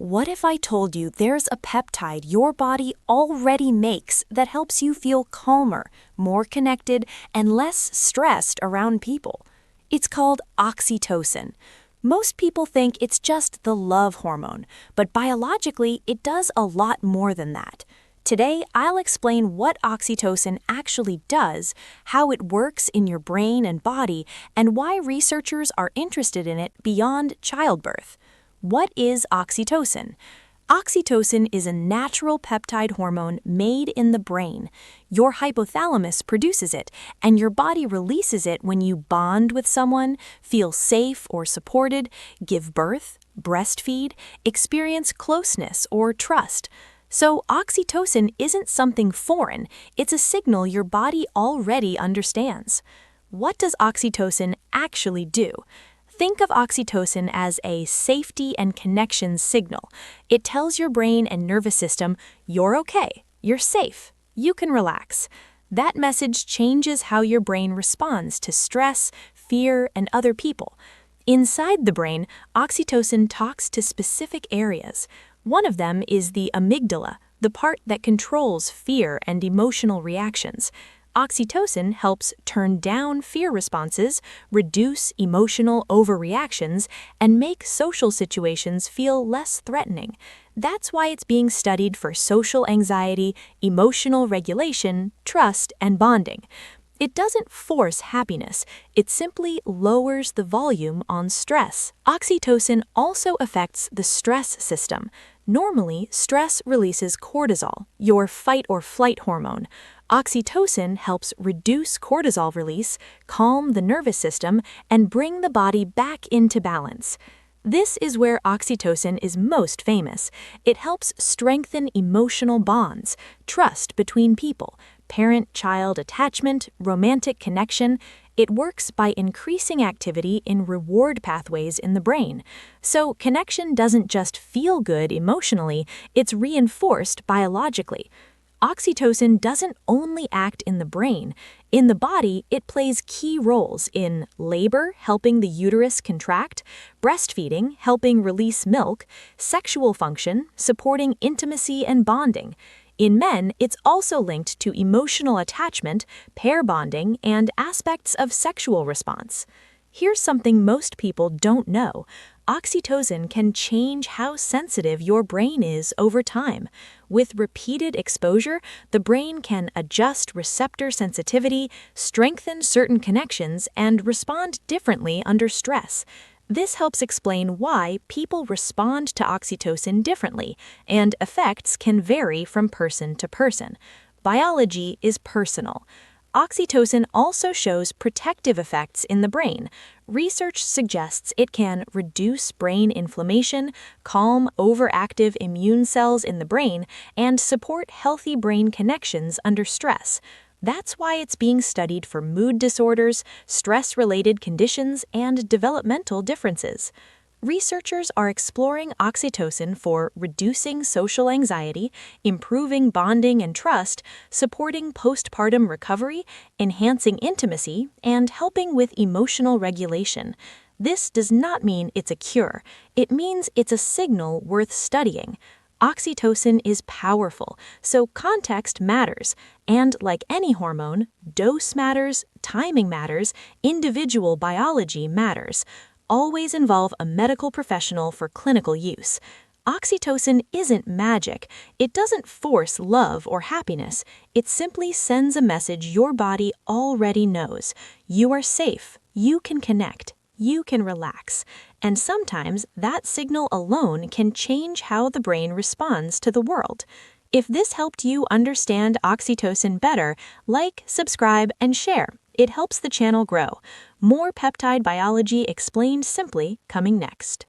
What if I told you there's a peptide your body already makes that helps you feel calmer, more connected, and less stressed around people? It's called oxytocin. Most people think it's just the love hormone, but biologically, it does a lot more than that. Today, I'll explain what oxytocin actually does, how it works in your brain and body, and why researchers are interested in it beyond childbirth. What is oxytocin? Oxytocin is a natural peptide hormone made in the brain. Your hypothalamus produces it, and your body releases it when you bond with someone, feel safe or supported, give birth, breastfeed, experience closeness or trust. So oxytocin isn't something foreign, it's a signal your body already understands. What does oxytocin actually do? Think of oxytocin as a safety and connection signal. It tells your brain and nervous system, you're okay, you're safe, you can relax. That message changes how your brain responds to stress, fear, and other people. Inside the brain, oxytocin talks to specific areas. One of them is the amygdala, the part that controls fear and emotional reactions. Oxytocin helps turn down fear responses, reduce emotional overreactions, and make social situations feel less threatening. That's why it's being studied for social anxiety, emotional regulation, trust, and bonding. It doesn't force happiness, it simply lowers the volume on stress. Oxytocin also affects the stress system. Normally, stress releases cortisol, your fight or flight hormone. Oxytocin helps reduce cortisol release, calm the nervous system, and bring the body back into balance. This is where oxytocin is most famous. It helps strengthen emotional bonds, trust between people, parent-child attachment, romantic connection. It works by increasing activity in reward pathways in the brain. So connection doesn't just feel good emotionally, it's reinforced biologically. Oxytocin doesn't only act in the brain. In the body, it plays key roles in labor, helping the uterus contract, breastfeeding, helping release milk, sexual function, supporting intimacy and bonding. In men, it's also linked to emotional attachment, pair bonding, and aspects of sexual response. Here's something most people don't know. Oxytocin can change how sensitive your brain is over time. With repeated exposure, the brain can adjust receptor sensitivity, strengthen certain connections, and respond differently under stress. This helps explain why people respond to oxytocin differently, and effects can vary from person to person. Biology is personal. Oxytocin also shows protective effects in the brain. Research suggests it can reduce brain inflammation, calm overactive immune cells in the brain, and support healthy brain connections under stress. That's why it's being studied for mood disorders, stress-related conditions, and developmental differences. Researchers are exploring oxytocin for reducing social anxiety, improving bonding and trust, supporting postpartum recovery, enhancing intimacy, and helping with emotional regulation. This does not mean it's a cure. It means it's a signal worth studying. Oxytocin is powerful, so context matters. And like any hormone, dose matters, timing matters, individual biology matters. Always involve a medical professional for clinical use. Oxytocin isn't magic. It doesn't force love or happiness. It simply sends a message your body already knows. You are safe. You can connect. You can relax. And sometimes that signal alone can change how the brain responds to the world. If this helped you understand oxytocin better, like, subscribe, and share. It helps the channel grow. More peptide biology explained simply coming next.